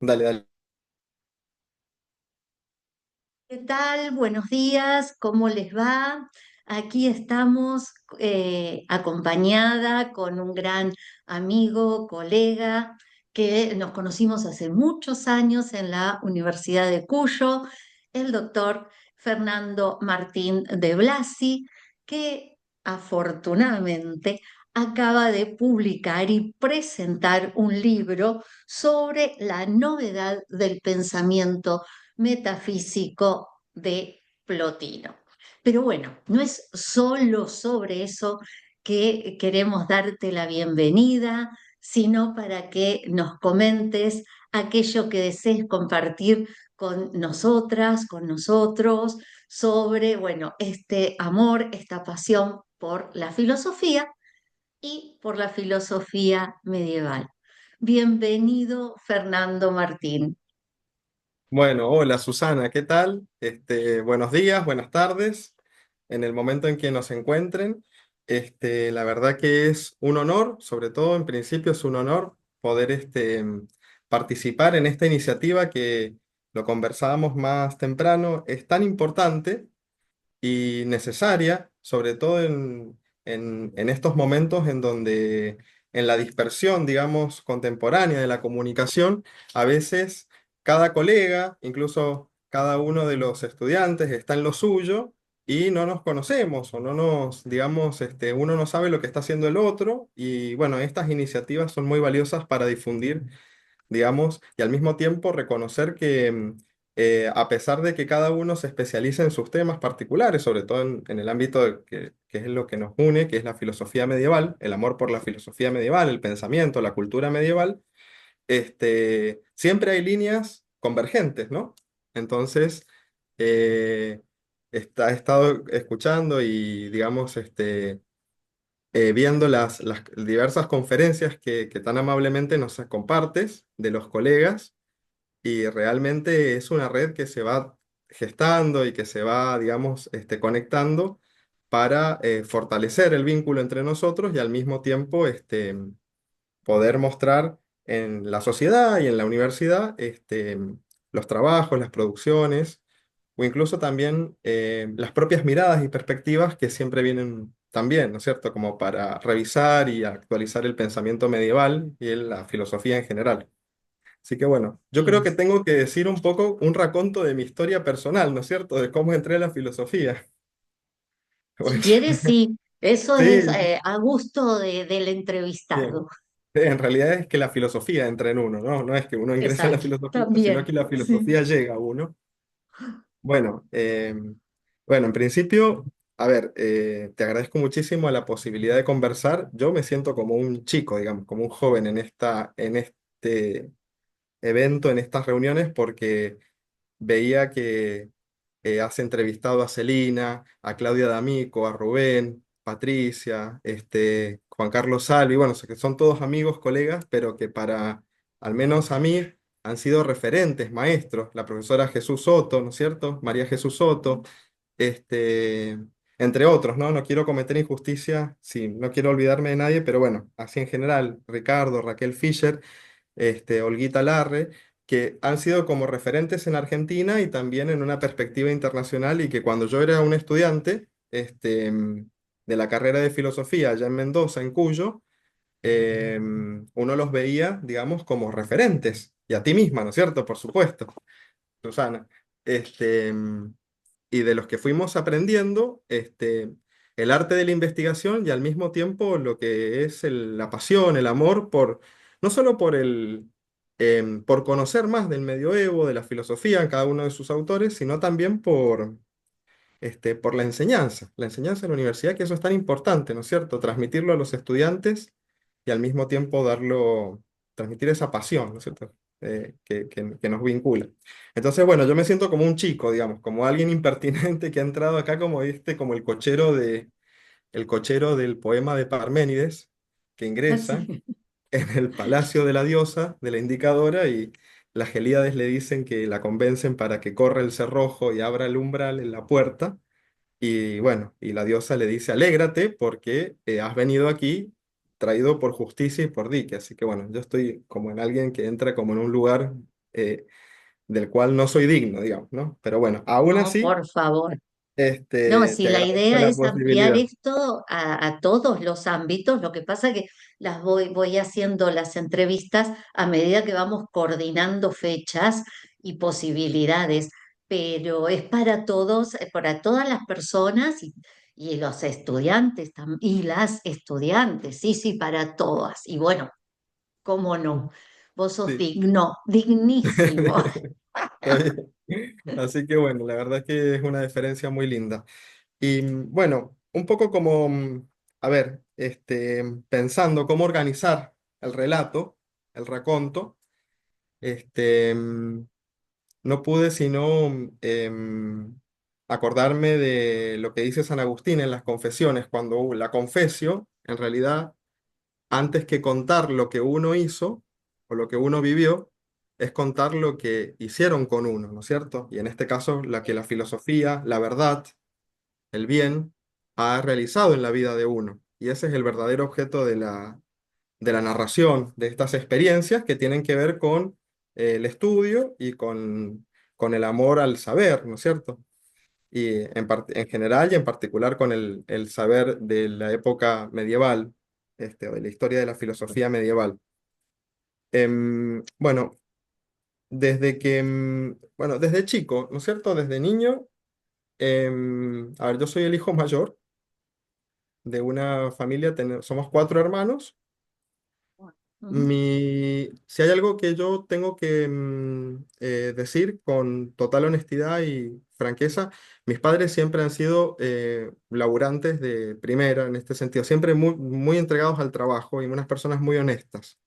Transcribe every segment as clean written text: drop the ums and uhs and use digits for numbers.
Dale, dale. ¿Qué tal? Buenos días, ¿cómo les va? Aquí estamos acompañada con un gran amigo, colega, que nos conocimos hace muchos años en la Universidad de Cuyo, el doctor Fernando Martín de Blasi, que afortunadamente acaba de publicar y presentar un libro sobre la novedad del pensamiento metafísico de Plotino. Pero bueno, no es solo sobre eso que queremos darte la bienvenida, sino para que nos comentes aquello que desees compartir con nosotras, con nosotros, sobre, bueno, este amor, esta pasión por la filosofía y por la filosofía medieval. Bienvenido, Fernando Martín. Bueno, hola Susana, ¿qué tal? Buenos días, buenas tardes, en el momento en que nos encuentren. La verdad que es un honor, sobre todo en principio es un honor poder participar en esta iniciativa que lo conversábamos más temprano, es tan importante y necesaria, sobre todo en estos momentos en donde en la dispersión, digamos, contemporánea de la comunicación, a veces cada colega, incluso cada uno de los estudiantes está en lo suyo y no nos conocemos o no nos, digamos, uno no sabe lo que está haciendo el otro y bueno, estas iniciativas son muy valiosas para difundir, digamos, y al mismo tiempo reconocer que a pesar de que cada uno se especializa en sus temas particulares, sobre todo en el ámbito que es lo que nos une, que es la filosofía medieval, el amor por la filosofía medieval, el pensamiento, la cultura medieval, siempre hay líneas convergentes, ¿no? Entonces, eh, he estado escuchando y, digamos, viendo las diversas conferencias que tan amablemente nos compartes de los colegas y realmente es una red que se va gestando y que se va, digamos, conectando para fortalecer el vínculo entre nosotros y al mismo tiempo poder mostrar en la sociedad y en la universidad los trabajos, las producciones o incluso también las propias miradas y perspectivas que siempre vienen también, ¿no es cierto? Como para revisar y actualizar el pensamiento medieval y la filosofía en general. Así que bueno, yo creo que tengo que decir un poco un raconto de mi historia personal, ¿no es cierto? De cómo entré a la filosofía. Si Pues, quieres, sí, eso es sí, a gusto del bien. entrevistado. En realidad es que la filosofía entra en uno, ¿no? No es que uno ingresa en la Exacto, filosofía, sino también, que la sí. filosofía llega a uno. Bueno, bueno, en principio, a ver, te agradezco muchísimo la posibilidad de conversar. Yo me siento como un chico, digamos, como un joven en este evento, en estas reuniones, porque veía que has entrevistado a Celina, a Claudia D'Amico, a Rubén, Patricia, Juan Carlos Salvi, bueno, que son todos amigos, colegas, pero que para, al menos a mí, han sido referentes, maestros, la profesora Jesús Soto, ¿no es cierto? María Jesús Soto, este, entre otros, ¿no? No quiero cometer injusticia, sí, no quiero olvidarme de nadie, pero bueno, así en general, Ricardo, Raquel Fischer, Olguita Larre, que han sido como referentes en Argentina y también en una perspectiva internacional y que cuando yo era un estudiante de la carrera de filosofía allá en Mendoza, en Cuyo, uno los veía, digamos, como referentes. Y a ti misma, ¿no es cierto? Por supuesto, Susana. Este, mm, y de los que fuimos aprendiendo el arte de la investigación y al mismo tiempo lo que es la pasión, el amor por, no solo por conocer más del medioevo, de la filosofía en cada uno de sus autores, sino también por la enseñanza en la universidad, que eso es tan importante, ¿no es cierto? Transmitirlo a los estudiantes y al mismo tiempo transmitir esa pasión, ¿no es cierto? Que nos vincula. Entonces, bueno, yo me siento como un chico, digamos, como alguien impertinente que ha entrado acá como como el cochero del poema de Parménides, que ingresa Así. en el palacio de la diosa, de la indicadora, y las Gelíades le dicen que la convencen para que corra el cerrojo y abra el umbral en la puerta. Y bueno, y la diosa le dice, alégrate porque has venido aquí traído por justicia y por dique. Así que bueno, yo estoy como en alguien que entra como en un lugar eh, del cual no soy digno, digamos, ¿no? Pero bueno, aún No, así, por favor. No, si te la agradezco idea la es ampliar posibilidad. esto a todos los ámbitos, lo que pasa que voy haciendo las entrevistas a medida que vamos coordinando fechas y posibilidades, pero es para todos, para todas las personas y los estudiantes y las estudiantes, sí, sí, para todas. Y bueno, cómo no, vos sos Sí. digno, dignísimo. Está bien. Así que bueno, la verdad es que es una diferencia muy linda. Y bueno, un poco como, a ver, pensando cómo organizar el relato, el raconto, no pude sino acordarme de lo que dice San Agustín en las confesiones, cuando la confesio, en realidad, antes que contar lo que uno hizo o lo que uno vivió, es contar lo que hicieron con uno, ¿no es cierto? Y en este caso, la que la filosofía, la verdad, el bien, ha realizado en la vida de uno. Y ese es el verdadero objeto de la narración, de estas experiencias que tienen que ver con el estudio y con el amor al saber, ¿no es cierto? Y en general y en particular con el saber de la época medieval, o de la historia de la filosofía medieval. Bueno, bueno, desde chico, ¿no es cierto? Desde niño, a ver, yo soy el hijo mayor de una familia, somos cuatro hermanos. Ujú. Si hay algo que yo tengo que decir con total honestidad y franqueza, mis padres siempre han sido laburantes de primera en este sentido, siempre muy, muy entregados al trabajo y unas personas muy honestas.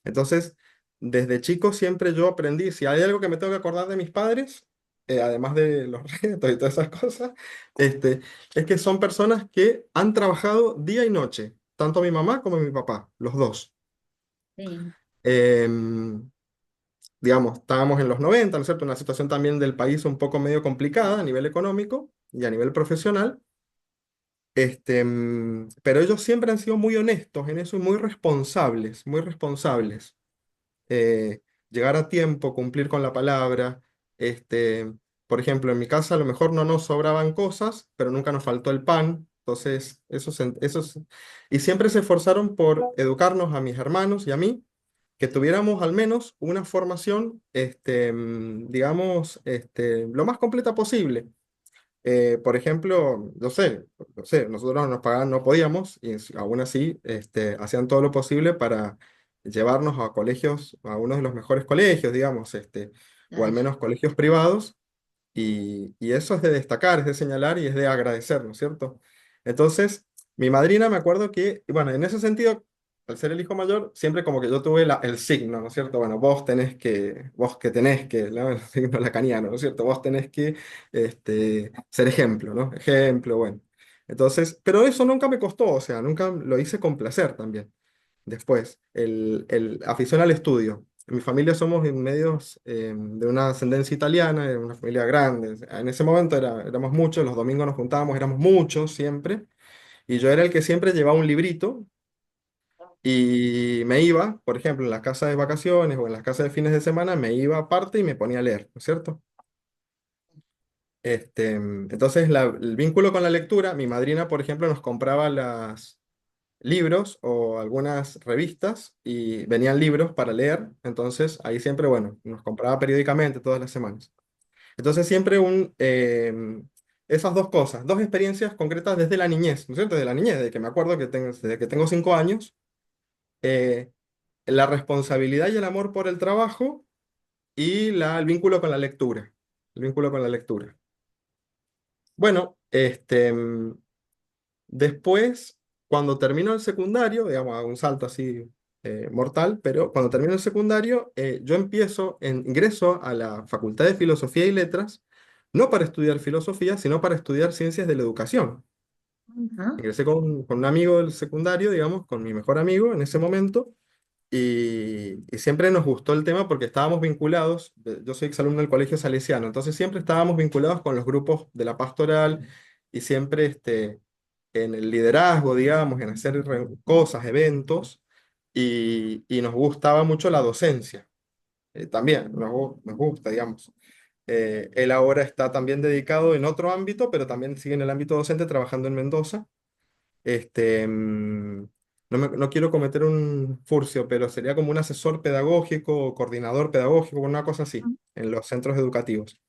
Entonces, desde chico siempre yo aprendí, si hay algo que me tengo que acordar de mis padres, además de los retos y todas esas cosas, este, es que son personas que han trabajado día y noche, tanto mi mamá como mi papá, los dos. Sí, Em, digamos, estábamos en los 90, ¿no es cierto? Una situación también del país un poco medio complicada a nivel económico y a nivel profesional. Pero ellos siempre han sido muy honestos en eso y muy responsables, muy responsables. Llegar a tiempo, cumplir con la palabra. Por ejemplo, en mi casa a lo mejor no nos sobraban cosas, pero nunca nos faltó el pan. Entonces, y siempre se esforzaron por educarnos a mis hermanos y a mí que tuviéramos al menos una formación, digamos, lo más completa posible. Por ejemplo, no sé, nosotros nos pagaban, no podíamos, y aún así, hacían todo lo posible para llevarnos a colegios, a uno de los mejores colegios, digamos, o al claro. menos colegios privados, y eso es de destacar, es de señalar y es de agradecer, ¿no es cierto? Entonces, mi madrina me acuerdo que, y bueno, en ese sentido, al ser el hijo mayor, siempre como que yo tuve el signo, ¿no es cierto? Bueno, vos que tenés que, ¿no? El signo lacaniano, ¿no es cierto? Vos tenés que ser ejemplo, ¿no? Ejemplo, bueno. Entonces, pero eso nunca me costó, o sea, nunca lo hice con placer también. Después, el afición al estudio. En mi familia somos en medios de una ascendencia italiana, de una familia grande. En ese momento éramos muchos, los domingos nos juntábamos, éramos muchos siempre. Y yo era el que siempre llevaba un librito y me iba, por ejemplo, en las casas de vacaciones o en las casas de fines de semana, me iba aparte y me ponía a leer, ¿no es cierto? Entonces, el vínculo con la lectura, mi madrina, por ejemplo, nos compraba los libros o algunas revistas y venían libros para leer, entonces ahí siempre, bueno, nos compraba periódicamente todas las semanas. Entonces siempre esas dos cosas, dos experiencias concretas desde la niñez, ¿no es cierto? Desde la niñez, desde que me acuerdo desde que tengo 5 años, eh, la responsabilidad y el amor por el trabajo y el vínculo con la lectura, el vínculo con la lectura. Bueno, después, cuando termino el secundario, digamos, hago un salto así mortal, pero cuando termino el secundario, yo ingreso a la Facultad de Filosofía y Letras, no para estudiar filosofía, sino para estudiar ciencias de la educación. Ajá, Ingresé con un amigo del secundario, digamos, con mi mejor amigo en ese momento, y siempre nos gustó el tema porque estábamos vinculados, yo soy exalumno del Colegio Salesiano, entonces siempre estábamos vinculados con los grupos de la pastoral y siempre en el liderazgo, digamos, en hacer cosas, eventos, y nos gustaba mucho la docencia. también nos gusta, digamos. Él ahora está también dedicado en otro ámbito, pero también sigue en el ámbito docente trabajando en Mendoza. Este, no quiero cometer un furcio, pero sería como un asesor pedagógico o coordinador pedagógico, una cosa así, en los centros educativos.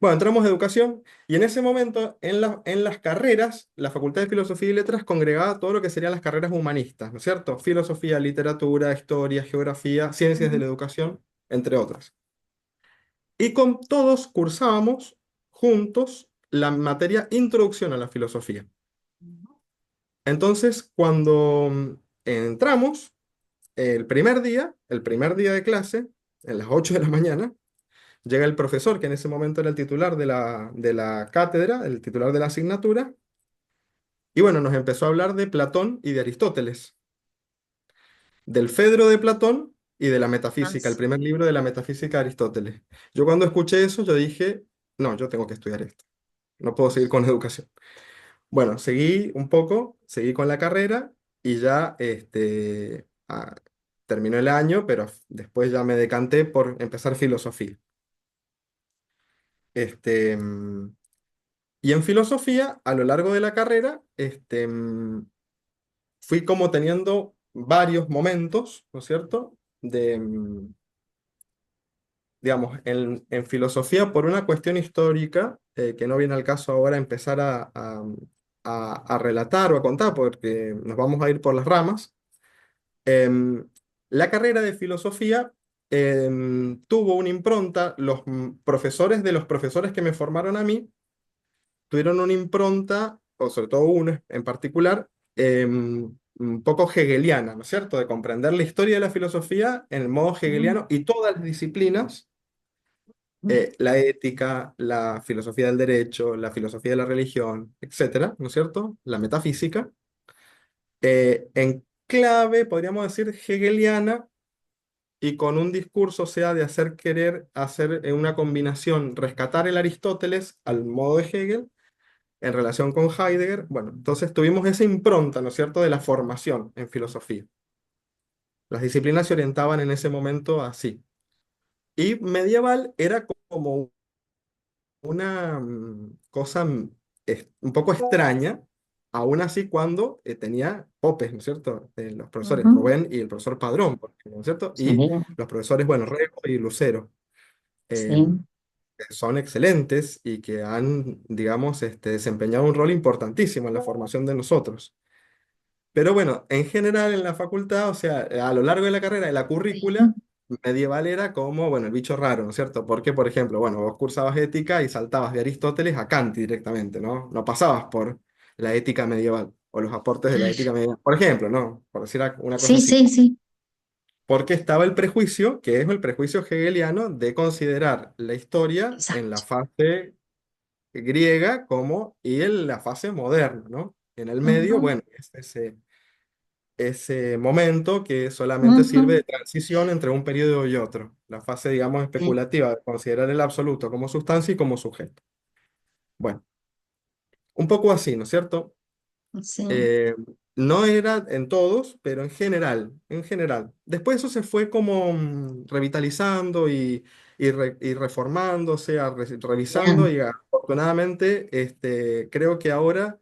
Bueno, entramos a educación y en ese momento, en las carreras, la Facultad de Filosofía y Letras congregaba todo lo que serían las carreras humanistas, ¿no es cierto? Filosofía, literatura, historia, geografía, ciencias de Ujú, la educación, entre otras. Y con todos cursábamos juntos la materia Introducción a la Filosofía. Entonces, cuando entramos, el primer día de clase, en las 8 de la mañana, llega el profesor, que en ese momento era el titular de la cátedra, el titular de la asignatura, y bueno, nos empezó a hablar de Platón y de Aristóteles, del Fedro de Platón y de la ah, metafísica, el sí, primer libro de la metafísica de Aristóteles. Yo cuando escuché eso, yo dije, no, yo tengo que estudiar esto, no puedo seguir con educación. Bueno, seguí un poco, seguí con la carrera y ya terminó el año, pero después ya me decanté por empezar filosofía. Este, mm, y en filosofía, a lo largo de la carrera, fui como teniendo varios momentos, ¿no es cierto? Digamos, en filosofía, por una cuestión histórica, que no viene al caso ahora empezar a relatar o a contar, porque nos vamos a ir por las ramas. Em, la carrera de filosofía tuvo una impronta, los profesores de los profesores que me formaron a mí tuvieron una impronta, o sobre todo uno en particular, un poco hegeliana, ¿no es cierto? De comprender la historia de la filosofía en el modo ujú, hegeliano y todas las disciplinas, la ética, la filosofía del derecho, la filosofía de la religión, etcétera, ¿no es cierto? La metafísica, en clave, podríamos decir, hegeliana y con un discurso, o sea, de hacer querer hacer una combinación, rescatar el Aristóteles al modo de Hegel en relación con Heidegger. Bueno, entonces tuvimos esa impronta, ¿no es cierto?, de la formación en filosofía. Las disciplinas se orientaban en ese momento así. Y medieval era como una cosa un poco extraña, aún así cuando tenía popes, ¿no es cierto? Los profesores ujú, Rubén y el profesor Padrón, por ejemplo, ¿no es cierto? sí, Y los profesores, bueno, Rego y Lucero, sí, que son excelentes y que han, digamos, desempeñado un rol importantísimo en la formación de nosotros. Pero bueno, en general en la facultad, o sea, a lo largo de la carrera, de la sí, currícula medieval era como, bueno, el bicho raro, ¿no es cierto? Porque, por ejemplo, bueno, vos cursabas ética y saltabas de Aristóteles a Kant directamente, ¿no? No pasabas por la ética medieval o los aportes de la ética medieval. Por ejemplo, ¿no? Por decir una cosa sí, así. sí, sí, Porque estaba el prejuicio, que es el prejuicio hegeliano, de considerar la historia en la exacto. fase griega como y en la fase moderna, ¿no? En el medio, Ujú, bueno, es ese momento que solamente sirve ujú, de transición entre un periodo y otro, la fase, digamos, sí, especulativa de considerar el absoluto como sustancia y como sujeto. Bueno, un poco así, ¿no es cierto? sí, Eh, no era en todos, pero en general, en general. Después eso se fue como revitalizando y reformándose, revisando bien, y afortunadamente creo que ahora,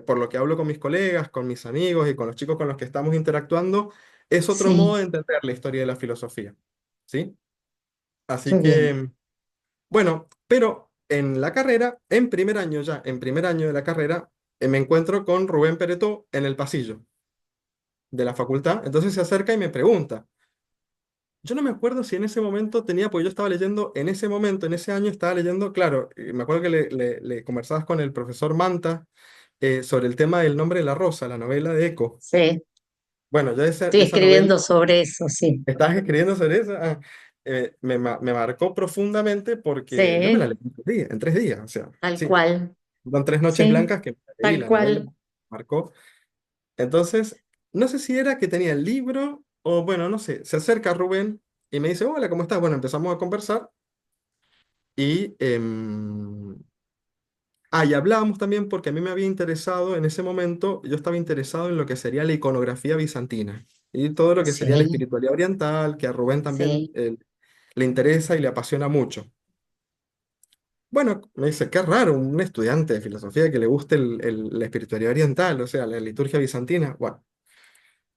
por lo que hablo con mis colegas, con mis amigos y con los chicos con los que estamos interactuando, es otro modo sí, de entender la historia de la filosofía, ¿sí? qué Así bien, que, bueno, pero en la carrera, en primer año ya, en primer año de la carrera, me encuentro con Rubén Peretó en el pasillo de la facultad. Entonces se acerca y me pregunta. Yo no me acuerdo si en ese momento tenía, pues yo estaba leyendo, en ese momento, en ese año estaba leyendo, claro, me acuerdo que le conversabas con el profesor Manta sobre el tema del nombre de la rosa, la novela de Eco. sí, Bueno, yo estoy esa novela, escribiendo sobre eso, sí, ¿estabas escribiendo sobre eso? Ah, me marcó profundamente porque yo me la sí, leí en 3 días, o sea, tal sí, cual, son 3 noches sí, blancas que me leí tal la novela, cual, marcó. Entonces, no sé si era que tenía el libro o bueno, no sé, se acerca Rubén y me dice, hola, ¿cómo estás? Bueno, empezamos a conversar y, y hablábamos también porque a mí me había interesado en ese momento, yo estaba interesado en lo que sería la iconografía bizantina. y todo lo que sería la sí, espiritualidad oriental, que a Rubén también sí. le interesa y le apasiona mucho. Bueno, me dice, qué raro, un estudiante de filosofía que le guste la espiritualidad oriental, o sea, la liturgia bizantina. Bueno,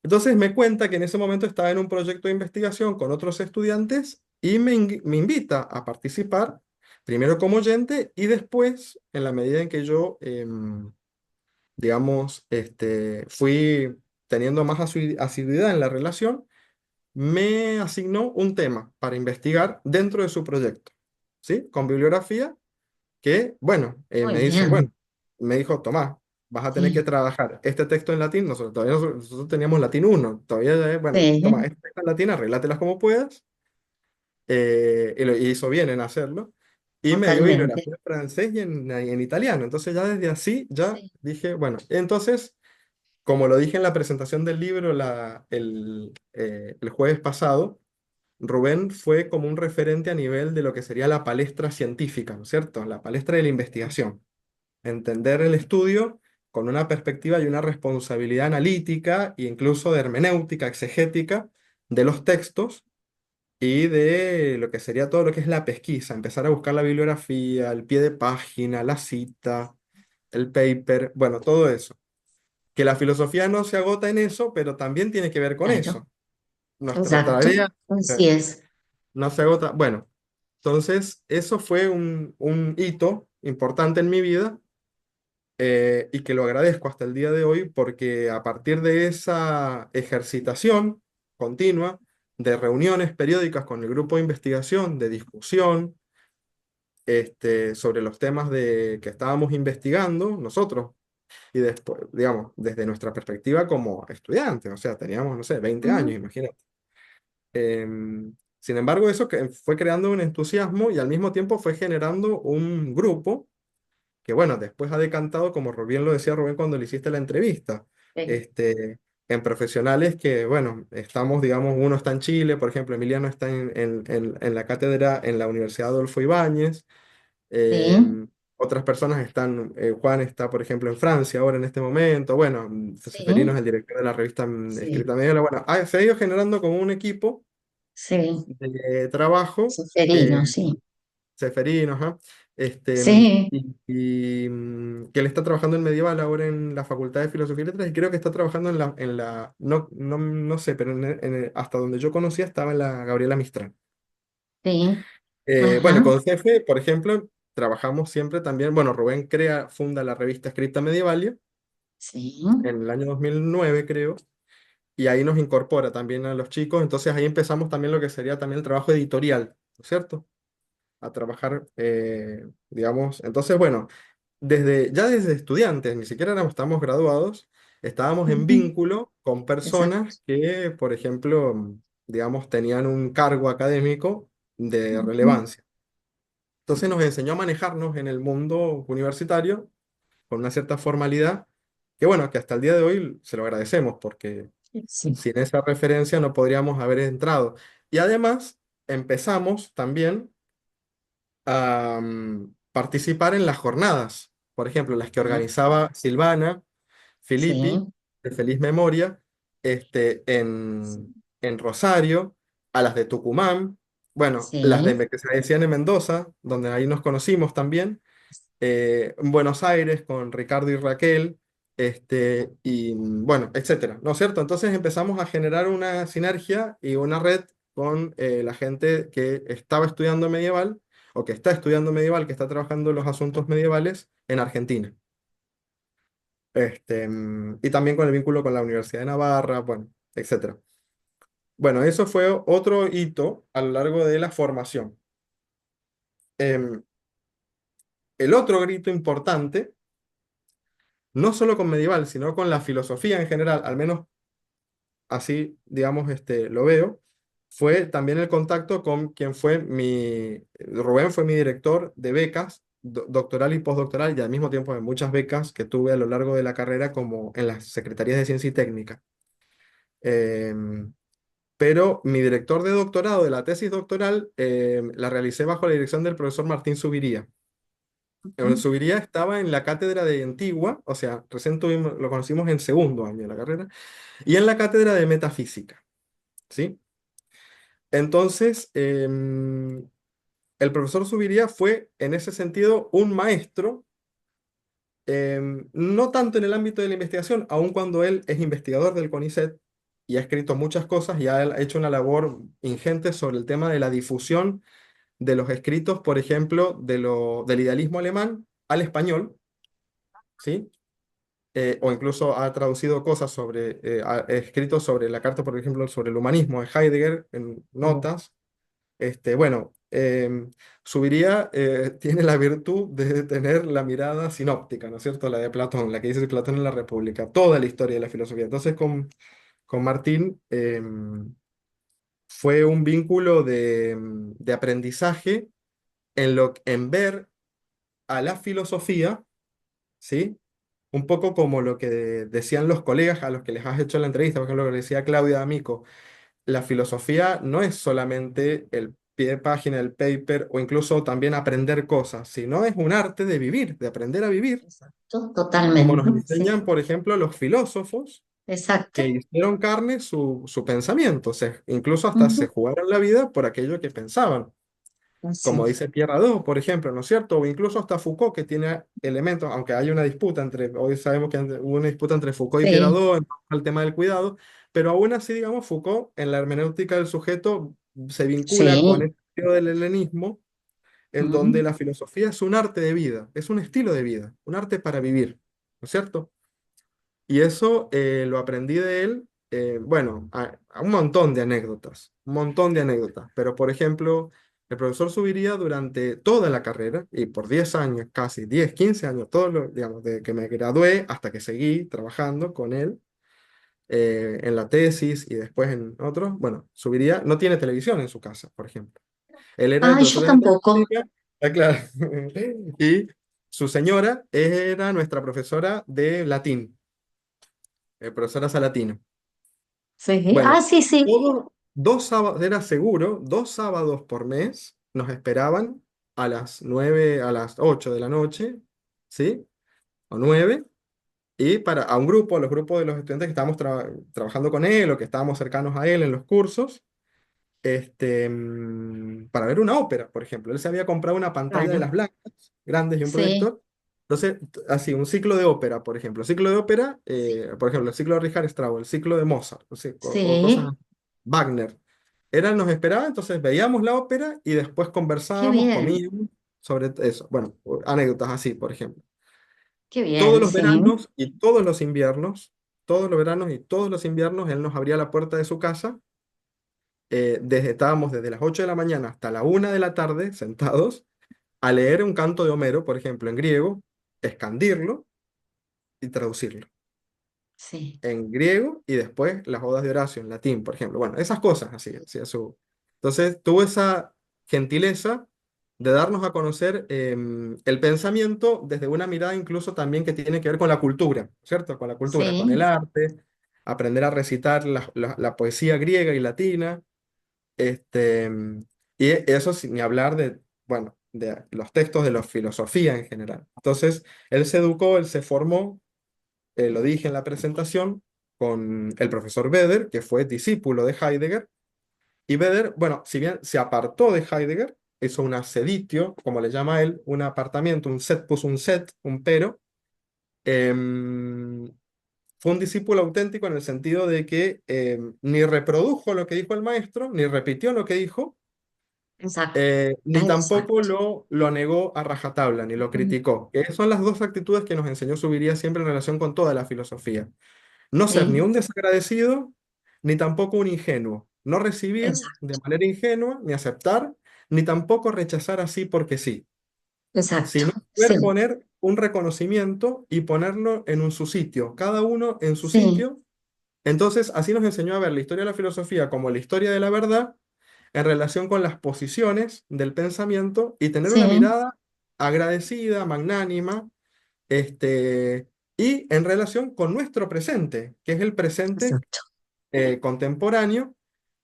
entonces me cuenta que en ese momento estaba en un proyecto de investigación con otros estudiantes y me invita a participar, primero como oyente y después, en la medida en que yo, digamos, fui teniendo más asiduidad en la relación, me asignó un tema para investigar dentro de su proyecto, ¿sí? Con bibliografía que, bueno, Muy me dice, bien. bueno, me dijo, Tomás, vas a tener que Sí, trabajar este texto en latín, nosotros todavía nosotros teníamos latín uno todavía, bueno, toma, sí, este texto en latín, arreglátelas como puedas, y hizo bien en hacerlo, y me dio totalmente. bibliografía en francés y en italiano, entonces ya desde así, ya Sí, dije, bueno, entonces, como lo dije en la presentación del libro el jueves pasado, Rubén fue como un referente a nivel de lo que sería la palestra científica, ¿no es cierto? La palestra de la investigación. Entender el estudio con una perspectiva y una responsabilidad analítica e incluso de hermenéutica, exegética de los textos y de lo que sería todo lo que es la pesquisa, empezar a buscar la bibliografía, el pie de página, la cita, el paper, bueno, todo eso. Que la filosofía no se agota en eso, pero también tiene que ver con claro, eso. Nuestra exacto. tarea Así es. no se agota. Bueno, entonces eso fue un hito importante en mi vida, y que lo agradezco hasta el día de hoy porque a partir de esa ejercitación continua, de reuniones periódicas con el grupo de investigación, de discusión, sobre los temas que estábamos investigando nosotros, y después, digamos, desde nuestra perspectiva como estudiantes, o sea, teníamos, no sé, 20 Ujú. años, imagínate. Sin embargo, eso que fue creando un entusiasmo y al mismo tiempo fue generando un grupo que bueno, después ha decantado, como bien lo decía Rubén cuando le hiciste la entrevista, Sí, en profesionales que, bueno, estamos, digamos, uno está en Chile, por ejemplo, Emiliano está en la cátedra en la Universidad Adolfo Ibáñez, sí, otras personas están, Juan está, por ejemplo, en Francia ahora en este momento, bueno, Seferino sí, es el director de la revista sí, Escrita Media, bueno, se ha ido generando como un equipo sí. de trabajo. Seferino, eh, sí. Seferino, ajá. Sí, Que él está trabajando en medieval ahora en la Facultad de Filosofía y Letras y creo que está trabajando no sé, pero hasta donde yo conocía estaba en la Gabriela Mistral. sí. Bueno, Ajá. con Cefe, por ejemplo, trabajamos siempre también, bueno, Rubén funda la revista Scripta Medievalia Sí. en el año 2009, creo, y ahí nos incorpora también a los chicos, entonces ahí empezamos también lo que sería también el trabajo editorial, ¿no es cierto? A trabajar, digamos. Entonces, bueno, ya desde estudiantes, ni siquiera estamos graduados, estábamos en Ujú. vínculo con Exacto. personas que, por ejemplo, digamos, tenían un cargo académico de Ujú. relevancia. Entonces nos enseñó a manejarnos en el mundo universitario con una cierta formalidad, que bueno, que hasta el día de hoy se lo agradecemos, porque Sí. sin esa referencia no podríamos haber entrado. Y además empezamos también a participar en las jornadas, por ejemplo, las que Ah, organizaba Silvana Filippi, sí, de Feliz Memoria, sí, en Rosario, a las de Tucumán, bueno, las sí, que se decían en Mendoza, donde ahí nos conocimos también, en Buenos Aires con Ricardo y Raquel, y bueno, etcétera, ¿no es cierto? Entonces empezamos a generar una sinergia y una red con la gente que estaba estudiando medieval o que está estudiando medieval, que está trabajando en los asuntos medievales en Argentina. Y también con el vínculo con la Universidad de Navarra, bueno, etcétera. Bueno, eso fue otro hito a lo largo de la formación. Em, el otro grito importante, no solo con medieval, sino con la filosofía en general, al menos así, digamos, lo veo, fue también el contacto con quien fue Rubén fue mi director de becas, doctoral y postdoctoral, y al mismo tiempo de muchas becas que tuve a lo largo de la carrera como en las secretarías de ciencia y técnica. Em, pero mi director de doctorado, de la tesis doctoral, la realicé bajo la dirección del profesor Martín Subiría. Ujú. Subiría estaba en la cátedra de Antigua, o sea, lo conocimos en segundo año de la carrera, y en la cátedra de Metafísica, ¿sí? Entonces, el profesor Subiría fue, en ese sentido, un maestro, no tanto en el ámbito de la investigación, aun cuando él es investigador del CONICET y ha escrito muchas cosas y ha hecho una labor ingente sobre el tema de la difusión de los escritos, por ejemplo, del idealismo alemán al español, ¿sí? O incluso ha traducido cosas ha escrito sobre la carta, por ejemplo, sobre el humanismo de Heidegger en Oh, notas. Bueno, Subiría tiene la virtud de tener la mirada sinóptica, ¿no es cierto? La de Platón, la que dice Platón en la República, toda la historia de la filosofía. Entonces, con Martín fue un vínculo de aprendizaje en ver a la filosofía, ¿sí? Un poco como lo que decían los colegas a los que les has hecho la entrevista, por ejemplo, lo que decía Claudia D'Amico, la filosofía no es solamente el pie de página del paper o incluso también aprender cosas, sino es un arte de vivir, de aprender a vivir, exacto, como nos totalmente, sí, enseñan, por ejemplo, los filósofos que exacto. hicieron carne su pensamiento, incluso hasta se Ujú. jugaron la vida por aquello que pensaban. Como Así, dice Pierre Hadot, por ejemplo, ¿no es cierto? O incluso hasta Foucault, que tiene elementos, aunque hay una disputa hoy sabemos que hubo una disputa entre Foucault y Pierre sí, Hadot en torno al tema del cuidado, pero aún así, digamos, Foucault en la hermenéutica del sujeto se vincula con sí. el periodo del helenismo, en donde Ujú. la filosofía es un arte de vida, es un estilo de vida, un arte para vivir, ¿no es cierto? Y eso lo aprendí de él, bueno, a un montón de anécdotas, un montón de anécdotas. Pero, por ejemplo, el profesor Subiría durante toda la carrera, y por 10 años, casi 10 15 años, digamos, desde que me gradué hasta que seguí trabajando con él en la tesis y después en otros, bueno, Subiría no tiene televisión en su casa, por ejemplo. Él era el Ay, profesor yo de tampoco. matemática, claro, y su señora era nuestra profesora de latín, profesora Salatino. Sí. Ah, Bueno, sí, sí, dos sábados, era seguro, 2 sábados por mes nos esperaban a las 9, a las 8 de la noche, ¿sí? O 9, y a un grupo, a los grupos de los estudiantes que estábamos trabajando con él o que estábamos cercanos a él en los cursos, para ver una ópera, por ejemplo. Él se había comprado una pantalla de claro. las blancas, grandes y un Sí, proyector. Entonces, así, un ciclo de ópera, por ejemplo. Ciclo de ópera, sí, por ejemplo, el ciclo de Richard Strauss, el ciclo de Mozart, o cosas sí. así. Wagner. Nos esperaba, entonces veíamos la ópera y después Qué conversábamos, bien, comíamos sobre eso. Bueno, anécdotas así, por ejemplo. qué Todos bien, los sí. veranos y todos los inviernos, todos los veranos y todos los inviernos, él nos abría la puerta de su casa estábamos desde las 8 de la mañana hasta la 1 de la tarde sentados a leer un canto de Homero, por ejemplo, en griego, escandirlo y traducirlo Sí. en griego y después las odas de Horacio en latín, por ejemplo. Bueno, esas cosas así, hacía su... Entonces tuvo esa gentileza de darnos a conocer el pensamiento desde una mirada incluso también que tiene que ver con la cultura, ¿cierto? Con la cultura, con el Sí, arte, aprender a recitar la poesía griega y latina. Este, y eso sin ni hablar de, bueno, de los textos de la filosofía en general. Entonces, él se educó, él se formó, lo dije en la presentación, con el profesor Beder, que fue discípulo de Heidegger. Y Beder, bueno, si bien se apartó de Heidegger, hizo un seditio, como le llama él, un apartamiento, un set, puso un set, un pero. em, Fue un discípulo auténtico en el sentido de que ni reprodujo lo que dijo el maestro, ni repitió lo que dijo, exacto, ni tampoco exacto. lo negó a rajatabla, ni lo criticó. Que son las dos actitudes que nos enseñó Subiría siempre en relación con toda la filosofía. No ser ni Sí, un desagradecido, ni tampoco un ingenuo. No recibir de exacto, manera ingenua, ni aceptar, ni tampoco rechazar así porque sí, exacto. sino Sí, poder poner un reconocimiento y ponerlo en su sitio, cada uno en su sí, sitio. Entonces, así nos enseñó a ver la historia de la filosofía como la historia de la verdad en relación con las posiciones del pensamiento y tener una sí, mirada agradecida, magnánima, este, y en relación con nuestro presente, que es el presente exacto. contemporáneo,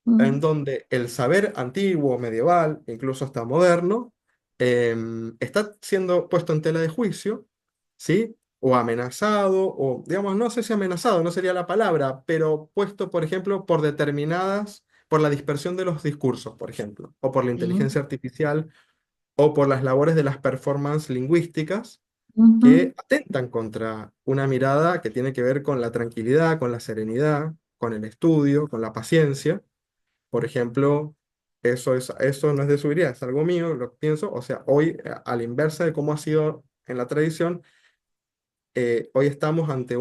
en Mm. donde el saber antiguo, medieval, incluso hasta moderno, está siendo puesto en tela de juicio, ¿sí? O amenazado, o digamos, no sé si amenazado, no sería la palabra, pero puesto, por ejemplo, por por la dispersión de los discursos, por ejemplo, o por la Sí. inteligencia artificial, o por las labores de las performances lingüísticas Ujú. que atentan contra una mirada que tiene que ver con la tranquilidad, con la serenidad, con el estudio, con la paciencia. Por ejemplo, eso no es de su idea, es algo mío, lo pienso. O sea, hoy, a la inversa de cómo ha sido en la tradición, hoy estamos ante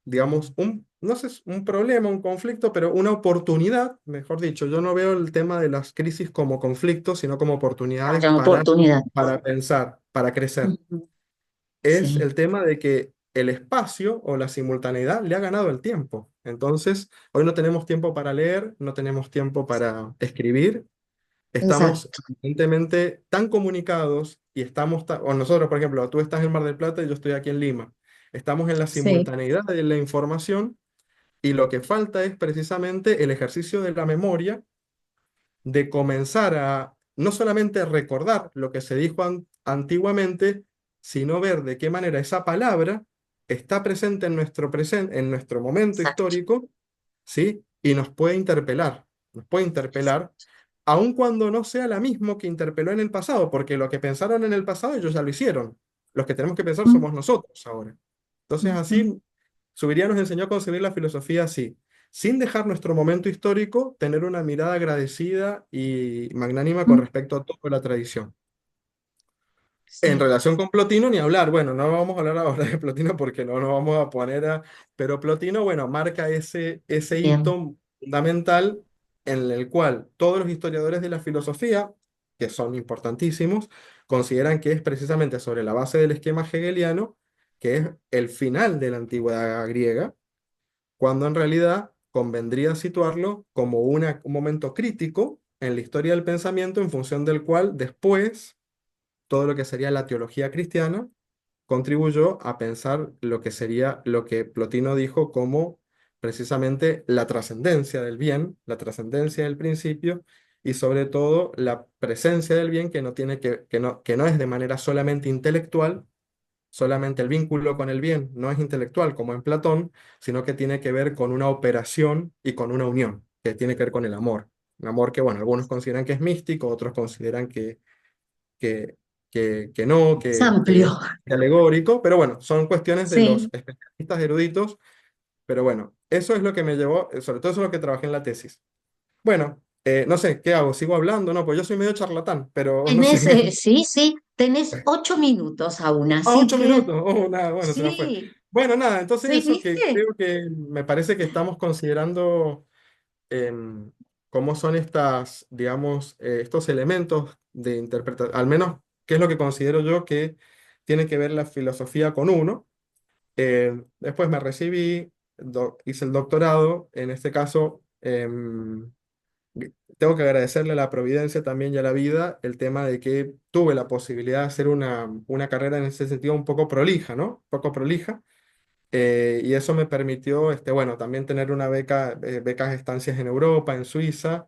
digamos, no sé, un problema, un conflicto, pero una oportunidad, mejor dicho. Yo no veo el tema de las crisis como conflictos, sino como oportunidades Haya oportunidad. para pensar, para crecer. Ujú. Es Sí, el tema de que el espacio o la simultaneidad le ha ganado el tiempo. Entonces, hoy no tenemos tiempo para leer, no tenemos tiempo para escribir, estamos exacto. evidentemente tan comunicados y o nosotros, por ejemplo, tú estás en Mar del Plata y yo estoy aquí en Lima. Estamos en la Sí, simultaneidad de la información y lo que falta es precisamente el ejercicio de la memoria, de comenzar a no solamente recordar lo que se dijo antiguamente, sino ver de qué manera esa palabra está presente en en nuestro momento exacto. histórico, ¿sí? Y nos puede interpelar, aun cuando no sea la misma que interpeló en el pasado, porque lo que pensaron en el pasado ellos ya lo hicieron. Los que tenemos que pensar Ujú, somos nosotros ahora. Entonces, ujú, así, Subiría nos enseñó a concebir la filosofía así, sin dejar nuestro momento histórico, tener una mirada agradecida y magnánima con ujú. respecto a toda la tradición. En Sí, relación con Plotino, ni hablar. Bueno, no vamos a hablar ahora de Plotino porque no nos vamos a poner a... Pero Plotino, bueno, marca ese bien, hito fundamental en el cual todos los historiadores de la filosofía, que son importantísimos, consideran que es precisamente sobre la base del esquema hegeliano, que es el final de la antigüedad griega, cuando en realidad convendría situarlo como un momento crítico en la historia del pensamiento en función del cual después todo lo que sería la teología cristiana contribuyó a pensar lo que sería lo que Plotino dijo como precisamente la trascendencia del bien, la trascendencia del principio y sobre todo la presencia del bien que no tiene que no es de manera solamente intelectual, solamente el vínculo con el bien no es intelectual como en Platón, sino que tiene que ver con una operación y con una unión, que tiene que ver con el amor. Un amor que, bueno, algunos consideran que es místico, otros consideran que, que no, es que amplio. es alegórico, pero bueno, son cuestiones de los Sí, especialistas eruditos, pero bueno, eso es lo que me llevó, sobre todo eso es lo que trabajé en la tesis. Bueno, no sé, ¿qué hago? ¿Sigo hablando? No, pues yo soy medio charlatán, pero no tenés, sé. sí, sí, tenés 8 minutos aún, Ah, así 8 minutos. que Oh, nada, bueno, se nos fue. sí, Bueno, nada, entonces sí, eso que ¿viste? creo que me parece que estamos considerando cómo son digamos, estos elementos de interpretación, al menos qué es lo que considero yo que tiene que ver la filosofía con uno. Después me recibí, hice el doctorado, en este caso, tengo que agradecerle a la providencia también y a la vida el tema de que tuve la posibilidad de hacer una carrera en ese sentido un poco prolija, ¿no? Un poco prolija. Y eso me permitió, bueno, también tener una becas de estancias en Europa, en Suiza,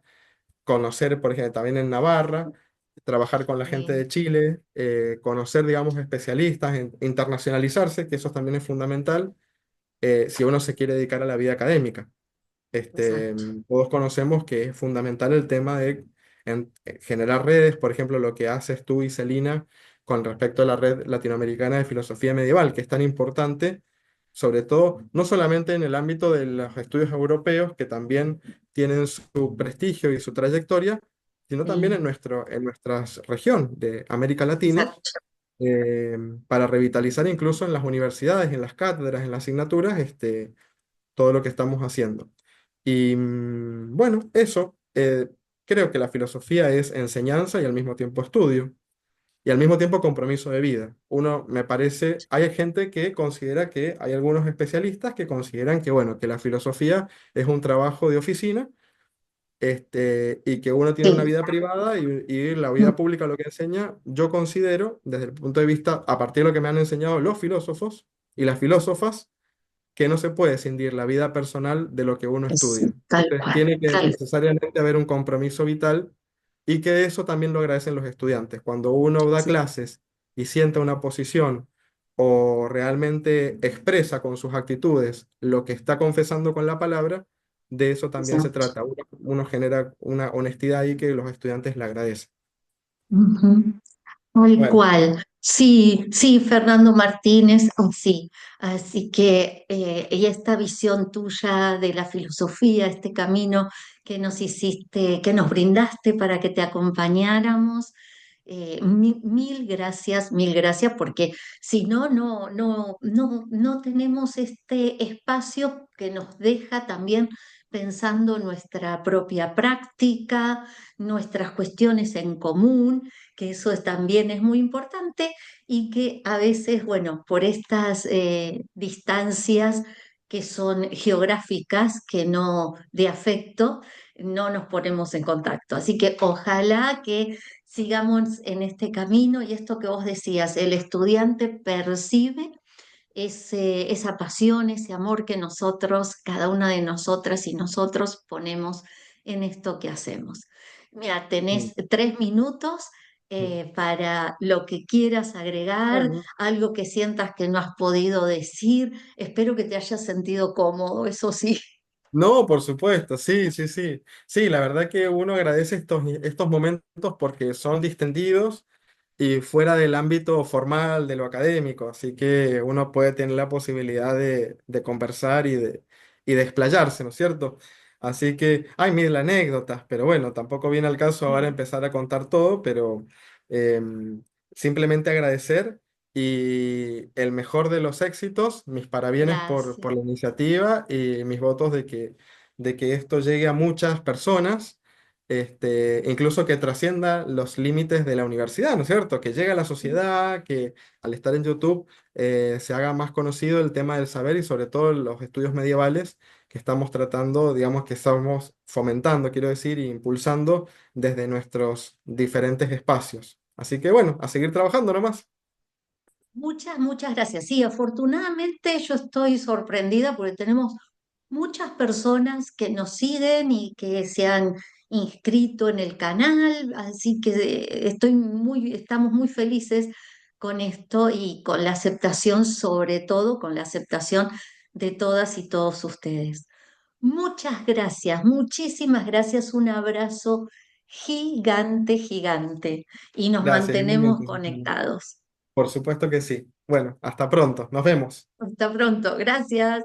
conocer, por ejemplo, también en Navarra, trabajar con la gente Sí, de Chile, conocer, digamos, especialistas, internacionalizarse, que eso también es fundamental si uno se quiere dedicar a la vida académica. exacto. Todos conocemos que es fundamental el tema de generar redes, por ejemplo, lo que haces tú y Celina con respecto a la red latinoamericana de filosofía medieval, que es tan importante, sobre todo, no solamente en el ámbito de los estudios europeos, que también tienen su prestigio y su trayectoria, sino también Sí, en nuestra región de América Latina, exacto. eh, para revitalizar incluso en las universidades, en las cátedras, en las asignaturas, todo lo que estamos haciendo. Y bueno, eso, creo que la filosofía es enseñanza y al mismo tiempo estudio, y al mismo tiempo compromiso de vida. Uno, me parece, hay gente que considera que, hay algunos especialistas que consideran que, bueno, que la filosofía es un trabajo de oficina, y que uno tiene una Sí. vida privada y la Mm, vida pública lo que enseña, yo considero, desde el punto de vista, a partir de lo que me han enseñado los filósofos y las filósofas, que no se puede escindir la vida personal de lo que uno es estudia. tal Entonces, cual, tiene que tal. necesariamente haber un compromiso vital y que eso también lo agradecen los estudiantes. Cuando uno da Sí, clases y siente una posición o realmente expresa con sus actitudes lo que está confesando con la palabra, de eso también se exacto. trata. Uno genera una honestidad ahí que los estudiantes le agradecen. Ujú. Tal Bueno, cual. Sí, sí, Fernando Martínez, sí. Así que y esta visión tuya de la filosofía, este camino que nos hiciste, que nos brindaste para que te acompañáramos, mil gracias, porque si no, no tenemos este espacio que nos deja también pensando nuestra propia práctica, nuestras cuestiones en común, que también es muy importante y que a veces, bueno, por estas distancias que son geográficas, que no de afecto, no nos ponemos en contacto. Así que ojalá que sigamos en este camino y esto que vos decías, el estudiante percibe esa pasión, ese amor que nosotros, cada una de nosotras y nosotros ponemos en esto que hacemos. Mira, mm, tenés 3 minutos mm. para lo que quieras agregar, Bueno. algo que sientas que no has podido decir. Espero que te hayas sentido cómodo, eso sí. No, por supuesto, sí, sí, sí. Sí, la verdad que uno agradece estos momentos porque son distendidos y fuera del ámbito formal de lo académico, así que uno puede tener la posibilidad de conversar y de explayarse, ¿no es cierto? Así que, ay, mire la anécdota, pero bueno, tampoco viene al caso ahora empezar a contar todo, pero simplemente agradecer y el mejor de los éxitos, mis parabienes por Gracias. la iniciativa y mis votos de que esto llegue a muchas personas, incluso que trascienda los límites de la universidad, ¿no es cierto? Que llegue a la sociedad, que al estar en YouTube se haga más conocido el tema del saber y sobre todo los estudios medievales que estamos tratando, digamos que estamos fomentando, quiero decir, e impulsando desde nuestros diferentes espacios. Así que bueno, a seguir trabajando nomás. Muchas gracias. Sí, afortunadamente yo estoy sorprendida porque tenemos muchas personas que nos siguen y que se han inscrito en el canal, así que estamos muy felices con esto y con la aceptación, sobre todo con la aceptación de todas y todos ustedes. Muchas gracias, muchísimas gracias, un abrazo gigante, gigante y nos Gracias, mantenemos igualmente, Susana. conectados. Por supuesto que sí. Bueno, hasta pronto. Nos vemos. Hasta pronto, gracias.